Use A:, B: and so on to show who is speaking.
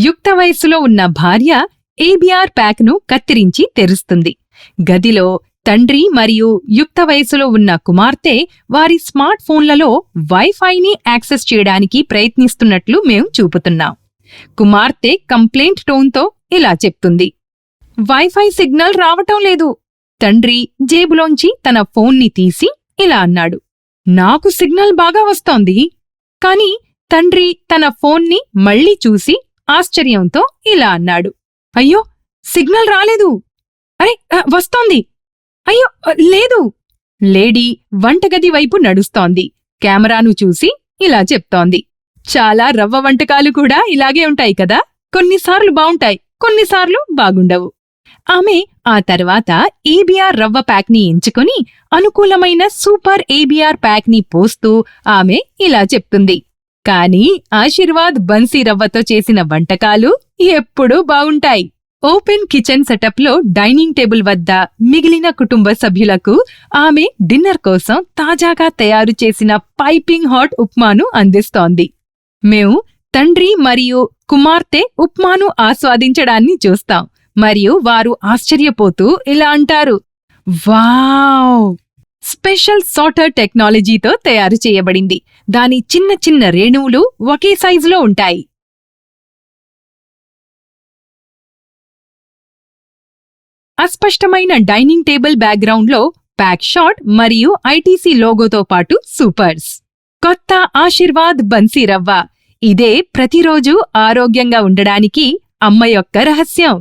A: యుక్త వయస్సులో ఉన్న భార్య ఏబీఆర్ ప్యాక్ను కత్తిరించి తెరుస్తుంది. గదిలో తండ్రి మరియు యుక్త వయస్సులో ఉన్న కుమార్తె వారి స్మార్ట్ ఫోన్లలో వైఫైని యాక్సెస్ చేయడానికి ప్రయత్నిస్తున్నట్లు మేం చూపుతున్నాం. కుమార్తె కంప్లైంట్ టోన్తో ఇలా చెప్తుంది, వైఫై సిగ్నల్ రావటం లేదు. తండ్రి జేబులోంచి తన ఫోన్ని తీసి ఇలా అన్నాడు, నాకు సిగ్నల్ బాగా వస్తోంది. కాని తండ్రి తన ఫోన్ని మళ్లీ చూసి ఆశ్చర్యంతో ఇలా అన్నాడు, అయ్యో, సిగ్నల్ రాలేదు. అరే, వస్తోంది. అయ్యో, లేదు. లేడీ వంటగది వైపు నడుస్తోంది. కెమెరాను చూసి ఇలా చెప్తోంది, చాలా రవ్వ వంటకాలు కూడా ఇలాగే ఉంటాయి కదా, కొన్నిసార్లు బావుంటాయి, కొన్నిసార్లు బాగుండవు. ఆమె ఆ తర్వాత ఏబీఆర్ రవ్వ ప్యాక్ని ఎంచుకుని అనుకూలమైన సూపర్ ఏబీఆర్ ప్యాక్ని పోస్తూ ఆమె ఇలా చెప్తుంది, కానీ ఆశీర్వాద్ బన్సీ రవ్వతో చేసిన వంటకాలు ఎప్పుడూ బావుంటాయి. ఓపెన్ కిచెన్ సెటప్లో డైనింగ్ టేబుల్ వద్ద మిగిలిన కుటుంబ సభ్యులకు ఆమె డిన్నర్ కోసం తాజాగా తయారు చేసిన పైపింగ్ హాట్ ఉప్మాను అందిస్తోంది. మేం తండ్రి మరియు కుమార్తె ఉప్మాను ఆస్వాదించడాన్ని చూస్తాం మరియు వారు ఆశ్చర్యపోతూ ఇలా అంటారు, వావ్! స్పెషల్ సార్టర్ టెక్నాలజీతో తయారు చేయబడింది. దాని చిన్న చిన్న రేణువులు ఒకే సైజులో ఉంటాయి. అస్పష్టమైన డైనింగ్ టేబుల్ బ్యాక్గ్రౌండ్లో ప్యాక్ షాట్ మరియు ఐటీసీ లోగోతో పాటు సూపర్స్. కొత్త ఆశీర్వాద్ బన్సీ రవ్వ. ఇదే ప్రతిరోజూ ఆరోగ్యంగా ఉండడానికి అమ్మ యొక్క రహస్యం.